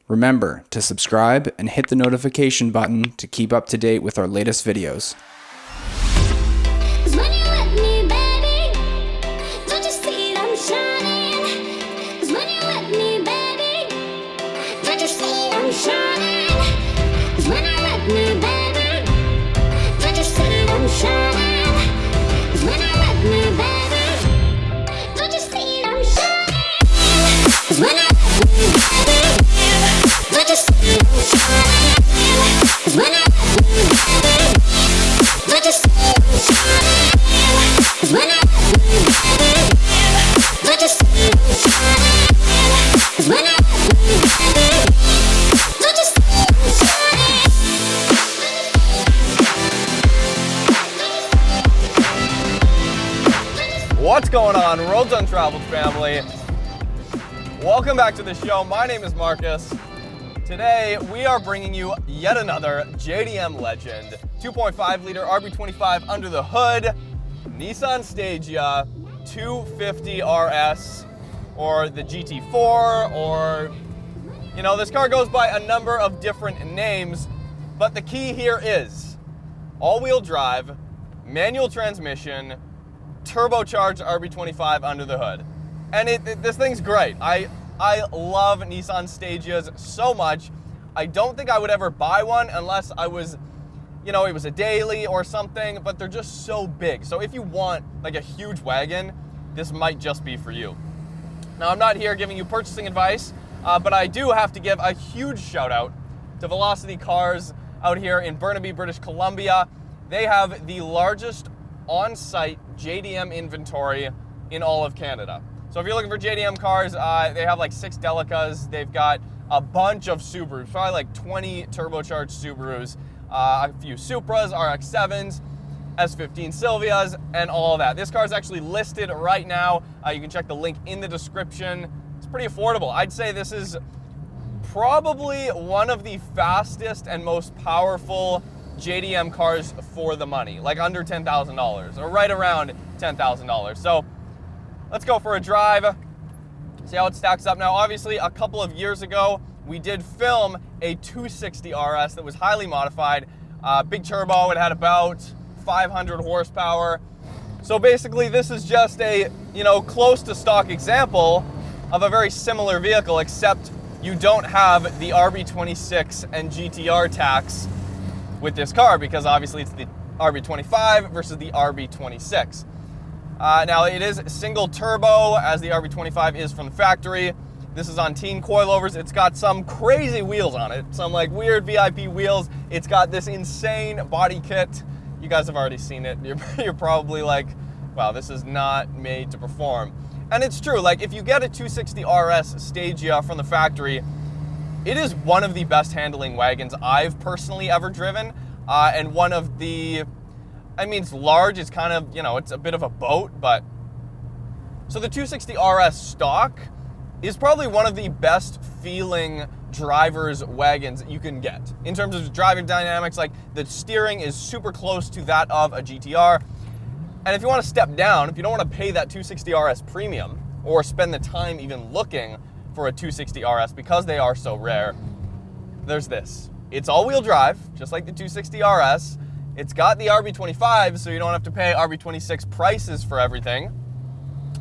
Remember to subscribe and hit the notification button to keep up to date with our latest videos. What's going on, Roads Untraveled family? Welcome back to the show. My name is Marcus. Today, we are bringing you yet another JDM legend. 2.5 liter RB25 under the hood, Nissan Stagea 250 RS, or the GT4, or, you know, this car goes by a number of different names, but the key here is all-wheel drive, manual transmission, turbocharged RB25 under the hood. And this thing's great. I love Nissan Stageas so much. I don't think I would ever buy one unless I was, you know, it was a daily or something, but they're just so big. So if you want like a huge wagon, this might just be for you. Now, I'm not here giving you purchasing advice, but I do have to give a huge shout out to Velocity Cars out here in Burnaby, British Columbia. They have the largest on-site JDM inventory in all of Canada. So if you're looking for JDM cars, they have like 6 Delicas. They've got a bunch of Subarus, probably like 20 turbocharged Subarus, a few Supras, RX-7s, S15 Silvias, and all of that. This car is actually listed right now. You can check the link in the description. It's pretty affordable. I'd say this is probably one of the fastest and most powerful JDM cars for the money, like under $10,000 or right around $10,000. So let's go for a drive, see how it stacks up. Now, obviously, a couple of years ago, we did film a 260 RS that was highly modified, big turbo. It had about 500 horsepower. So basically, this is just a, you know, close to stock example of a very similar vehicle, except you don't have the RB26 and GTR tax with this car, because obviously it's the RB25 versus the RB26. Now, it is single turbo, as the RB25 is from the factory. This is on teen coilovers. It's got some crazy wheels on it, some like weird VIP wheels. It's got this insane body kit. You guys have already seen it. You're probably like, wow, this is not made to perform. And it's true, like if you get a 260 RS Stagea from the factory, it is one of the best handling wagons I've personally ever driven, and one of the, I mean, it's large, it's kind of, you know, it's a bit of a boat, but, so the 260 RS stock is probably one of the best feeling driver's wagons you can get. In terms of driving dynamics, like the steering is super close to that of a GTR, and if you want to step down, if you don't want to pay that 260 RS premium, or spend the time even looking for a 260 RS because they are so rare, there's this. It's all-wheel drive, just like the 260 RS. It's got the RB25, so you don't have to pay RB26 prices for everything.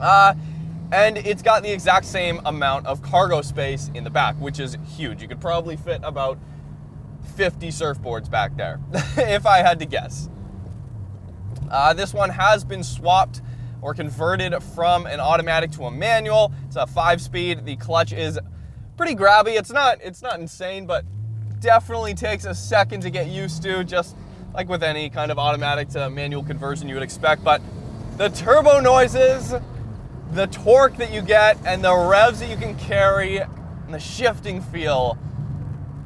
And it's got the exact same amount of cargo space in the back, which is huge. You could probably fit about 50 surfboards back there, if I had to guess. This one has been swapped or converted from an automatic to a manual. It's a 5-speed. The clutch is pretty grabby. It's not insane, but definitely takes a second to get used to, just like with any kind of automatic to manual conversion you would expect. But the turbo noises, the torque that you get, and the revs that you can carry, and the shifting feel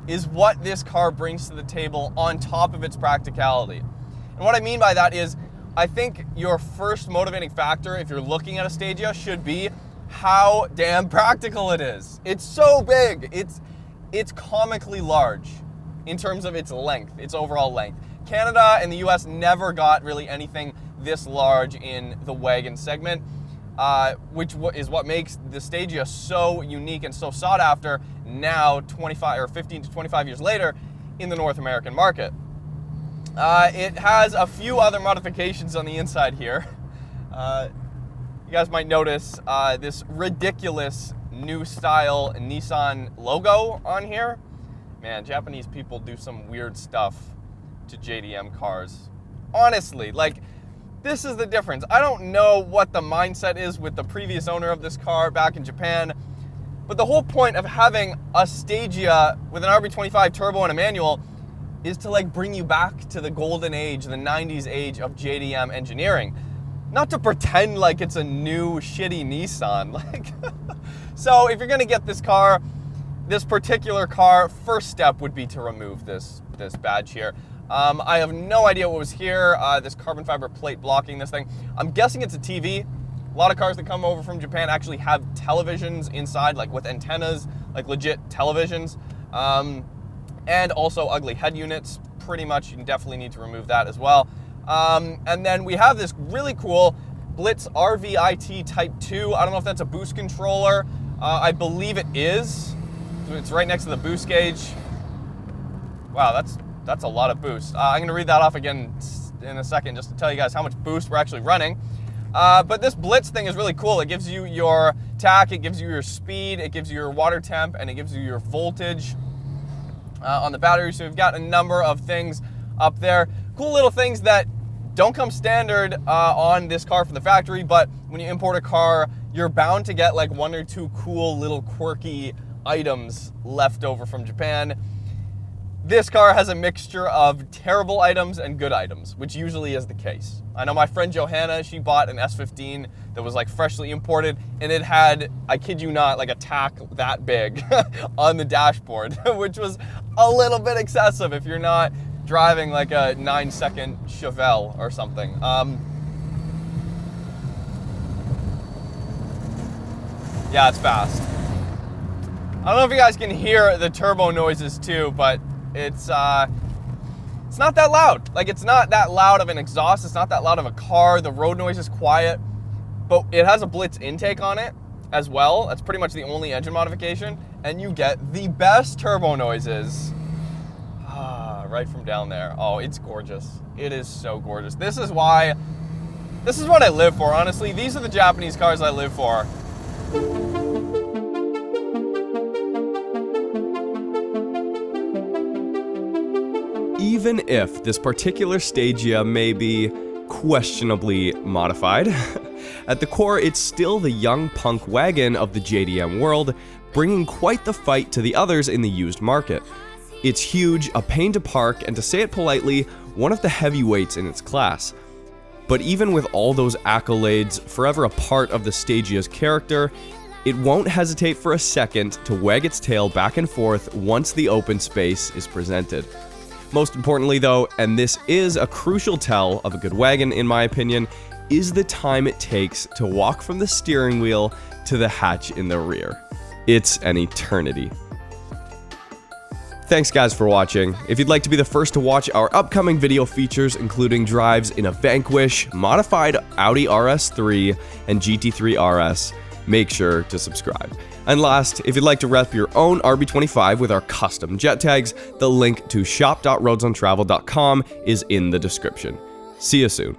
is what this car brings to the table on top of its practicality. And what I mean by that is, I think your first motivating factor, if you're looking at a Stagea, should be how damn practical it is. It's so big. It's comically large in terms of its length, its overall length. Canada and the US never got really anything this large in the wagon segment. which is what makes the Stagea so unique and so sought after now 25 or 15 to 25 years later in the North American market. It has a few other modifications on the inside here. You guys might notice this ridiculous new style Nissan logo on here. Man, Japanese people do some weird stuff to JDM cars. Honestly, like, this is the difference. I don't know what the mindset is with the previous owner of this car back in Japan, but the whole point of having a Stagea with an RB25 turbo and a manual is to like bring you back to the golden age, the 90s age of JDM engineering. Not to pretend like it's a new shitty Nissan. Like, so if you're gonna get this car, this particular car, first step would be to remove this badge here. I have no idea what was here, this carbon fiber plate blocking this thing. I'm guessing it's a TV. A lot of cars that come over from Japan actually have televisions inside, like with antennas, like legit televisions. And also ugly head units. Pretty much, you definitely need to remove that as well. And then we have this really cool Blitz RVIT Type 2. I don't know if that's a boost controller. I believe it is. It's right next to the boost gauge. Wow, that's a lot of boost. I'm gonna read that off again in a second just to tell you guys how much boost we're actually running. But this Blitz thing is really cool. It gives you your tach, it gives you your speed, it gives you your water temp, and it gives you your voltage on the battery. So we've got a number of things up there. Cool little things that don't come standard on this car from the factory, but when you import a car, you're bound to get like one or two cool little quirky items left over from Japan. This car has a mixture of terrible items and good items, which usually is the case. I know my friend Johanna, she bought an S15 that was like freshly imported, and it had, I kid you not, like a tack that big on the dashboard, which was a little bit excessive if you're not driving like a 9-second Chevelle or something. Yeah, it's fast. I don't know if you guys can hear the turbo noises too, but it's not that loud. Like, it's not that loud of an exhaust. It's not that loud of a car. The road noise is quiet, but it has a Blitz intake on it as well. That's pretty much the only engine modification, and you get the best turbo noises right from down there. Oh, it's gorgeous. It is so gorgeous. This is what I live for, honestly. These are the Japanese cars I live for. Even if this particular Stagea may be questionably modified, at the core it's still the young punk wagon of the JDM world, bringing quite the fight to the others in the used market. It's huge, a pain to park, and to say it politely, one of the heavyweights in its class. But even with all those accolades forever a part of the Stagea's character, it won't hesitate for a second to wag its tail back and forth once the open space is presented. Most importantly though, and this is a crucial tell of a good wagon in my opinion, is the time it takes to walk from the steering wheel to the hatch in the rear. It's an eternity. Thanks guys for watching. If you'd like to be the first to watch our upcoming video features including drives in a Vanquish, modified Audi RS3, and GT3 RS, make sure to subscribe. And last, if you'd like to rep your own RB25 with our custom jet tags, the link to shop.roadsuntraveled.com is in the description. See you soon.